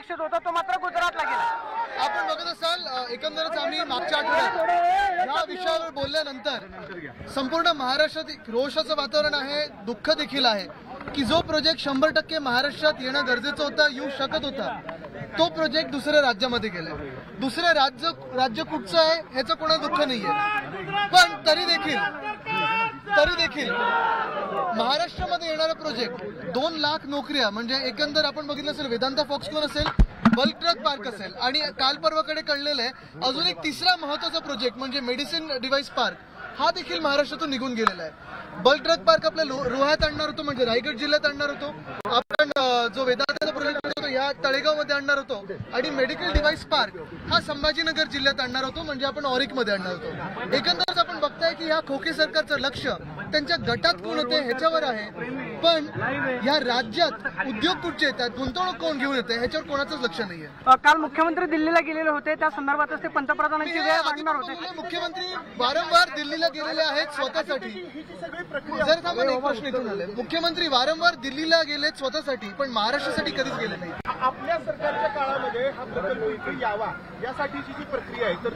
अपेक्षित होता तो मात्र गुजरातला गेला। आपण बघत असाल एकंदरच आम्ही मागच्या आठवड्यात या विषयावर बोलल्यानंतर संपूर्ण महाराष्ट्रात रोषाचं वातावरण आहे, दुःख देखील आहे की जो प्रोजेक्ट 100% महाराष्ट्रात येणं गरजेचं होतं, येऊ शकत होता, तो प्रोजेक्ट दुसऱ्या राज्यामध्ये गेलाय। दुसरं राज्य कुठचं आहे ह्याचं कोणाला दुःख नाहीये, पण तरी देखील महाराष्ट्रामध्ये येणारा प्रोजेक्ट 2 लाख नोकऱ्या म्हणजे एकंदर आपण बघितलं असेल वेदांता फॉक्सकॉन असेल, बल्क ड्रग पार्क असेल आणि काल परवाकडे कळलेलं आहे अजून एक तिसरा महत्त्वाचा प्रोजेक्ट म्हणजे मेडिसिन डिव्हाइस पार्क हा देखील महाराष्ट्रातून निघून गेलेला आहे। बल्क ड्रग पार्क आपल्या रोह्यात आणणार होतो म्हणजे रायगड जिल्ह्यात आणणार होतो, आपण जो वेदांताचा प्रोजेक्ट होतो या तळेगावमध्ये आणणार होतो आणि मेडिकल डिव्हाइस पार्क हा संभाजीनगर जिल्ह्यात आणणार होतो म्हणजे आपण ऑरिकमध्ये आणणार होतो। एकंदरच आपण बघताय की या खोके सरकारचं लक्ष त्यांच्या गटात कोण होते ह्याच्यावर आहे, पण या राज्यात उद्योग कुठचे येतात, गुंतवणूक कोण घेऊन येते ह्याच्यावर कोणाचंच लक्ष नाहीये। काल मुख्यमंत्री दिल्लीला गेलेले होते, त्या संदर्भातच ते पंतप्रधानांची वेळ मागणार होते। मुख्यमंत्री वारंवार दिल्लीला गेलेले आहेत स्वतःसाठी। जर थांबा एक प्रश्न इथून आले, मुख्यमंत्री वारंवार दिल्लीला गेलेत स्वतःसाठी पण महाराष्ट्रासाठी कधीच गेले नाही। आपल्या सरकारच्या काळामध्ये हा प्रकल्प इथे यावा यासाठीची जी प्रक्रिया आहे तर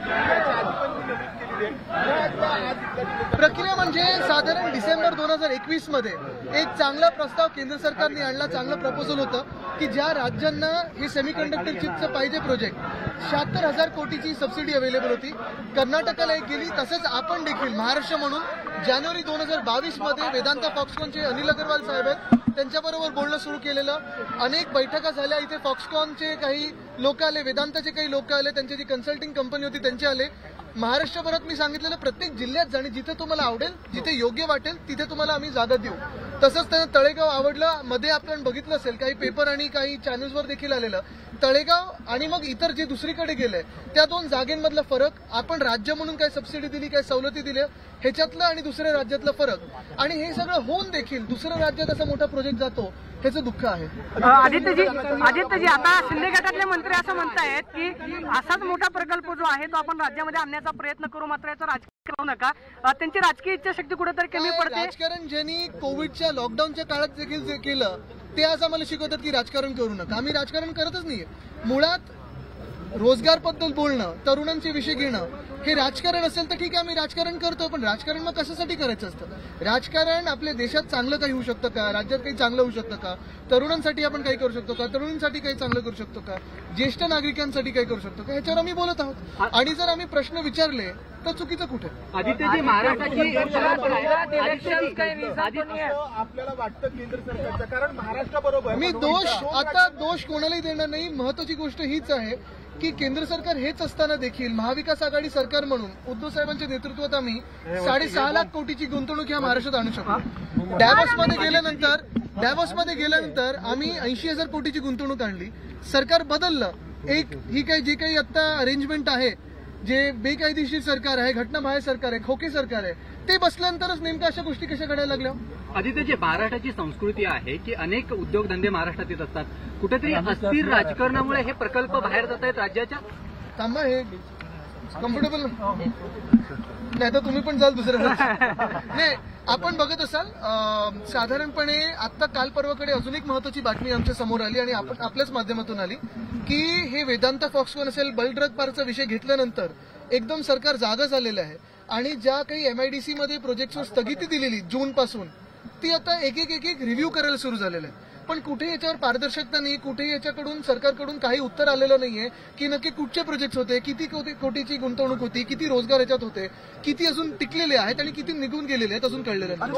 प्रक्रिया म्हणजे साधारण डिसेंबर 2021 मध्ये एक चांगला प्रस्ताव केंद्र सरकारने आणला, चांगलं प्रपोजल होतं की ज्या राज्यांना हे सेमीकंडक्टर चिपचं पाहिजे प्रोजेक्ट 76,000 कोटीची सबसिडी अवेलेबल होती, कर्नाटकाला एक गेली, तसंच आपण देखील महाराष्ट्र म्हणून जानेवारी 2022 मध्ये वेदांता फॉक्सकॉनचे अनिल अग्रवाल साहेब आहेत त्यांच्याबरोबर बोलणं सुरू केलेलं, अनेक बैठका झाल्या, इथे फॉक्सकॉनचे काही लोक आले, वेदांताचे काही लोक आले, त्यांची जी कन्सल्टिंग कंपनी होती त्यांचे आले। महाराष्ट्रभरात मी सांगितलेलं प्रत्येक जिल्ह्यात जाणे, जिथे तुम्हाला आवडेल जिथे योग्य वाटेल तिथे तुम्हाला आम्ही जागा देऊ। तसंच त्यांना तळेगाव आवडलं, मध्ये आपण बघितलं असेल काही पेपर आणि काही चॅनल्सवर देखील आलेलं तळेगाव आणि मग इतर जे दुसरीकडे गेले त्या 2 जागेंमधला फरक, आपण राज्य म्हणून काय सबसिडी दिली, काय सवलती दिल्या ह्याच्यातलं आणि दुसऱ्या राज्यातला फरक आणि हे सगळं होऊन देखील दुसऱ्या राज्यात असा मोठा प्रोजेक्ट जातो ह्याचं दुःख आहे। आदित्यजी आता शिंदे गटातले मंत्री असं म्हणतायत की असाच मोठा प्रकल्प जो आहे तो आपण राज्यामध्ये आणण्याचा प्रयत्न करू, मात्र याचा राजकारण करू नका, त्यांची राजकीय इच्छाशक्ती कुठेतरी कमी पडते। राजकारण ज्यांनी कोविडच्या लॉकडाऊनच्या काळात देखील जे केलं ते आज आम्हाला शिकवतात की राजकारण करू नका। आम्ही राजकारण करतच नाहीये, मुळात रोजगारबद्दल बोलणं, तरुणांचे विषय घेणं हे राजकारण असेल तर ठीक आहे, आम्ही राजकारण करतो, पण राजकारण मग कशासाठी करायचं असतं? राजकारण आपल्या देशात चांगलं काही होऊ शकतं का, राज्यात काही चांगलं होऊ शकतं का, तरुणांसाठी आपण काही करू शकतो का, तरुणींसाठी काही चांगलं करू शकतो का, ज्येष्ठ नागरिकांसाठी काही करू शकतो का, ह्याच्यावर आम्ही बोलत आहोत। आणि जर आम्ही प्रश्न विचारले तर चुकीचं कुठे? आदित्यजी महाराष्ट्राची आपल्याला वाटतं केंद्र सरकारचं, कारण महाराष्ट्राबरोबर मी दोष कोणालाही देणार नाही। महत्वाची गोष्ट हीच आहे की केंद्र सरकार हेच असताना देखील महाविकास आघाडी सरकार म्हणून उद्धव साहेबांच्या नेतृत्वात आम्ही 6.5 लाख कोटीची गुंतवणूक या महाराष्ट्रात आणू शकतो। डॅव्हॉसमध्ये गेल्यानंतर आम्ही 80,000 कोटीची गुंतवणूक आणली, सरकार बदललं, ही जे काही आता अरेंजमेंट आहे, जे बेकायदेशीर सरकार आहे, घटनाबाह्य सरकार आहे, खोके सरकार आहे, ते बसल्यानंतरच नेमक्या अशा गोष्टी कशा घडायला लागल्या? आदित्यजी महाराष्ट्राची संस्कृती आहे की अनेक उद्योगधंदे महाराष्ट्रात येत असतात, कुठेतरी अस्थिर राजकारणामुळे हे प्रकल्प बाहेर जात आहेत राज्याच्या। थांबा, हे कम्फर्टेबल नाही तर तुम्ही पण जाल दुसऱ्या नाही। आपण बघत असाल साधारणपणे आता काल परवाकडे अजून एक महत्वाची बातमी आमच्या समोर आली आणि आपण आपल्याच माध्यमातून आली की हे वेदांता फॉक्सकॉन असेल, बल्क ड्रग पार्कचा विषय घेतल्यानंतर एकदम सरकार जागा झालेलं आहे आणि ज्या काही MIDC मध्ये प्रोजेक्टवर स्थगिती दिलेली जून पासून ती आता एक एक रिव्ह्यू करायला सुरू झालेलं आहे, पण कुठे याच्यावर पारदर्शकता नाही, कुठे याच्याकडून सरकारकडून काही उत्तर आलेलं नाहीये की नक्की कुठचे प्रोजेक्ट होते, किती कोटीची गुंतवणूक होती, किती रोजगार याच्यात होते, किती अजून टिकलेले आहेत आणि किती निघून गेलेले आहेत अजून कळलेलं नाही।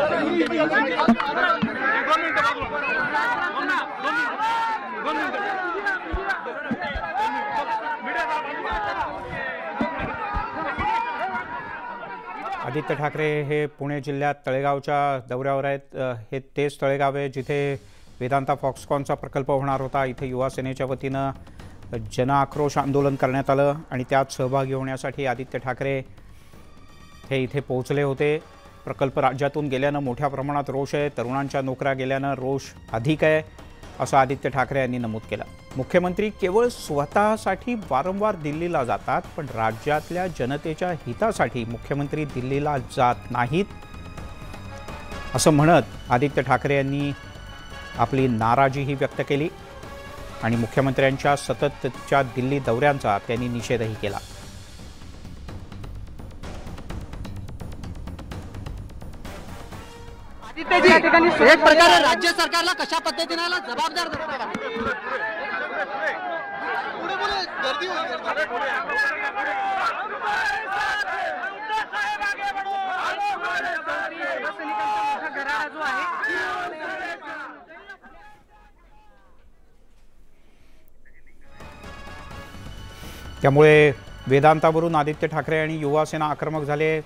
आदित्य ठाकरे हे पुणे जिल्ह्यात तळेगावच्या दौऱ्यावर आहेत। हे तेच तळेगाव आहे जिथे वेदांता फॉक्सकॉनचा प्रकल्प होणार होता। इथे युवा सेनेच्या वतीनं जनआक्रोश आंदोलन करण्यात आलं आणि त्यात सहभागी होण्यासाठी आदित्य ठाकरे हे इथे पोहोचले होते। प्रकल्प राज्यातून गेल्यानं मोठ्या प्रमाणात रोष आहे, तरुणांच्या नोकऱ्या गेल्यानं रोष अधिक आहे असं आदित्य ठाकरे यांनी नमूद केलं। मुख्यमंत्री केवळ स्वतःसाठी वारंवार दिल्लीला जातात, पण राज्यातल्या जनतेच्या हितासाठी मुख्यमंत्री दिल्लीला जात नाहीत असं म्हणत आदित्य ठाकरे यांनी आपली नाराजीही व्यक्त केली। आणि मुख्यमंत्र्यांच्या सततच्या दिल्ली दौऱ्यांचा त्यांनी निषेधही केला. एक प्रकारे राज्य सरकारला कशा पद्धतीने जबाबदार गर्दी होईल. घराळा जो आहे त्यामुळे वेदांतावरून आदित्य ठाकरे आणि युवासेना आक्रमक झाले.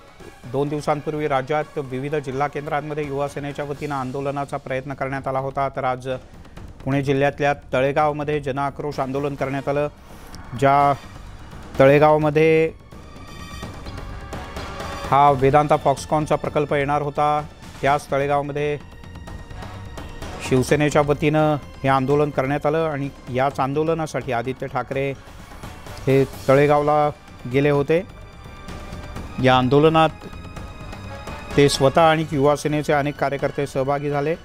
2 दिवसांपूर्वी राज्यात विविध जिल्हा केंद्रांमध्ये युवासेनेच्या वतीनं आंदोलनाचा प्रयत्न करण्यात आला होता. तर आज पुणे जिल्ह्यातल्या तळेगावमध्ये जनआक्रोश आंदोलन करण्यात आलं. ज्या तळेगावमध्ये हा वेदांता फॉक्सकॉनचा प्रकल्प येणार होता त्याच तळेगावमध्ये शिवसेनेच्या वतीनं हे आंदोलन करण्यात आलं आणि याच आंदोलनासाठी आदित्य ठाकरे हे तळेगावला गेले होते. या आंदोलनात ते स्वतः आणि युवासेनेचे अनेक कार्यकर्ते सहभागी झाले.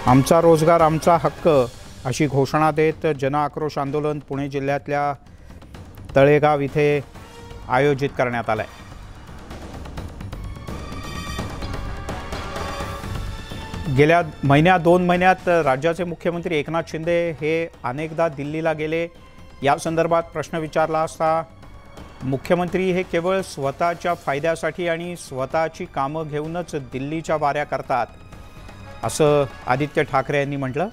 आमचा रोजगार आमचा हक्क अशी घोषणा देत जनआक्रोश आंदोलन पुणे जिल्ह्यातल्या तळेगाव इथे आयोजित करण्यात आलं आहे. गेल्या 2 महिन्यात राज्याचे मुख्यमंत्री एकनाथ शिंदे हे अनेकदा दिल्लीला गेले. या संदर्भात प्रश्न विचारला असता मुख्यमंत्री हे केवळ स्वतःच्या फायद्यासाठी आणि स्वतःची कामं घेऊनच दिल्लीच्या वाऱ्या करतात असं आदित्य ठाकरे यांनी म्हटलं.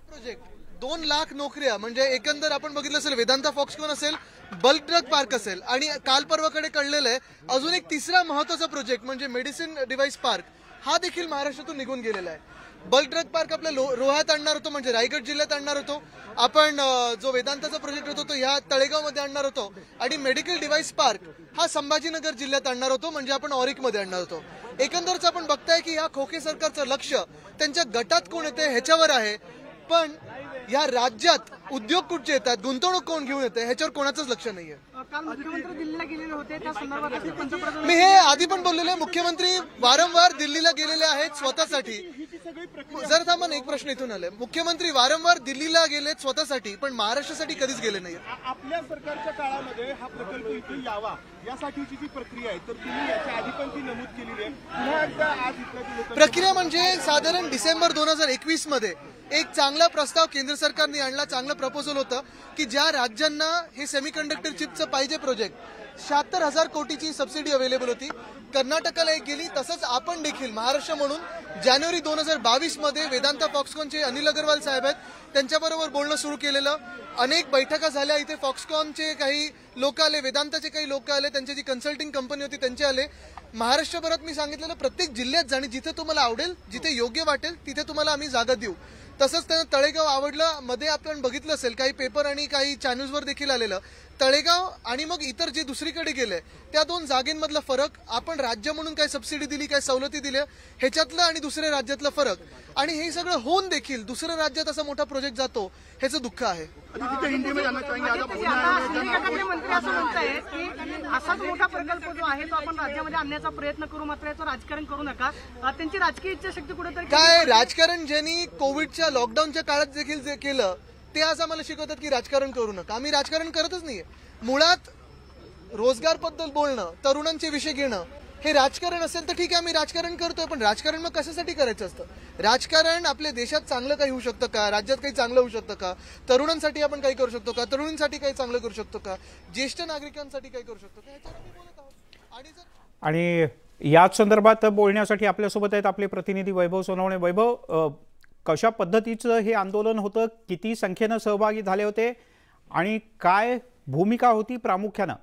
प्रोजेक्ट 2 लाख नोकऱ्या म्हणजे एकंदर आपण बघितलं असेल वेदांता फॉक्सकॉन असेल, बल्क ड्रग पार्क असेल आणि काल परवाकडे कळलेलं आहे अजून एक तिसरा महत्त्वाचा प्रोजेक्ट म्हणजे मेडिसिन डिव्हाइस पार्क हा देखील महाराष्ट्रातून निघून गेलेला आहे. बल्क ड्रग पार्क आपल्या रोह्यात आणणार होतो म्हणजे रायगड जिल्ह्यात आणणार होतो आपण. जो वेदांताचा प्रोजेक्ट होतो तो ह्या तळेगावमध्ये आणणार होतो आणि मेडिकल डिव्हाइस पार्क हा संभाजीनगर जिल्ह्यात आणणार होतो म्हणजे आपण ऑरिकमध्ये आणणार होतो. एकंदरच आपण बघताय की या खोके सरकारचं लक्ष त्यांच्या गटात कोण येते ह्याच्यावर आहे, पण या राज्यात उद्योग कुठचे येतात, गुंतवणूक कोण घेऊन येते ह्याच्यावर कोणाचंच लक्ष नाहीये. काल मुख्यमंत्री दिल्लीला गेलेले होते त्या संदर्भात पंतप्रधान मी हे आधी पण बोललेलो आहे, मुख्यमंत्री वारंवार दिल्लीला गेलेले आहेत स्वतःसाठी. जर थांबा एक प्रश्न इथून आले, मुख्यमंत्री वारंवार दिल्लीला गेलेत स्वतःसाठी पण महाराष्ट्रासाठी कधीच गेले नाही. आपल्या सरकारच्या काळामध्ये हा प्रकल्प इथे यावा यासाठीची जी प्रक्रिया आहे तर तुम्ही याच्या आधी पण ती नमूद केलेली आहे. पुन्हा एकदा आज इथल्या प्रक्रिया म्हणजे साधारण डिसेंबर 2021 मध्ये एक चांगला प्रस्ताव केंद्र सरकारने आणला. चांगलं प्रपोजल होतं की ज्या राज्यांना हे सेमीकंडक्टर चिपचं पाहिजे प्रोजेक्ट 76,000 कोटीची सबसिडी अवेलेबल होती, कर्नाटकाला एक गेली. तसंच आपण देखील महाराष्ट्र म्हणून जानेवारी 2022 मध्ये वेदांता फॉक्सकॉनचे अनिल अग्रवाल साहेब आहेत त्यांच्याबरोबर बोलणं सुरू केलेलं. अनेक बैठका झाल्या. इथे फॉक्सकॉनचे काही लोक आले, वेदांताचे काही लोक आले, त्यांची जी कन्सल्टिंग कंपनी होती त्यांचे आले. महाराष्ट्रभरात मी सांगितलेलं प्रत्येक जिल्ह्यात जाणे जिथे तुम्हाला आवडेल जिथे योग्य वाटेल तिथे तुम्हाला आम्ही जागा देऊ. तसंच त्यांना तळेगाव आवडलं. मध्ये आपण बघितलं असेल काही पेपर आणि काही चॅनल्सवर देखील आलेलं तळेगाव आणि मग इतर जे दुसरीकडे गेले त्या 2 जागेंमधला फरक, आपण राज्य म्हणून काय सबसिडी दिली काय सवलती दिल्या ह्याच्यातलं आणि दुसऱ्या राज्यातला फरक, आणि हे सगळं होऊन देखील दुसऱ्या राज्यात असा मोठा प्रोजेक्ट जातो ह्याचं दुःख आहे. मंत्री असं म्हणतायत की असाच मोठा प्रकल्प जो आहे तो आपण राज्यामध्ये आणण्याचा प्रयत्न करू मात्र याचं राजकारण करू नका. त्यांची राजकीय इच्छाशक्ती कुठेतरी काय राजकारण ज्यांनी कोविडच्या लॉकडाऊनच्या काळात देखील जे केलं ते आज आम्हाला शिकवतात की राजकारण करू नका. आम्ही राजकारण करतच नाहीये. मुळात रोजगारबद्दल बोलणं, तरुणांचे विषय घेणं हे राजकारण असेल तर ठीक आहे आम्ही राजकारण करतोय, पण राजकारण मग कशासाठी करायचं असतं? राजकारण आपल्या देशात चांगलं काही होऊ शकतं का, राज्यात काही चांगलं होऊ शकतं का, तरुणांसाठी आपण काही करू शकतो का, तरुणींसाठी काही चांगलं करू शकतो का, ज्येष्ठ नागरिकांसाठी काही करू शकतो का, ह्याच्यावर आम्ही बोलत आहोत. आणि याच संदर्भात बोलण्यासाठी आपल्यासोबत आहेत आपले प्रतिनिधी वैभव सोनवणे. वैभव, कशा पद्धतीचं हे आंदोलन होतं, किती संख्येनं सहभागी झाले होते आणि काय भूमिका होती प्रामुख्यानं?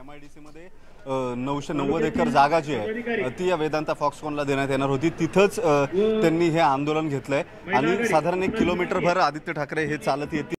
MIDC मध्ये 990 एकर जागा जी आहे ती या वेदांता फॉक्सकॉनला देण्यात येणार होती. तिथंच त्यांनी हे आंदोलन घेतलंय आणि साधारण 1 किलोमीटर भर आदित्य ठाकरे हे चालत येतील.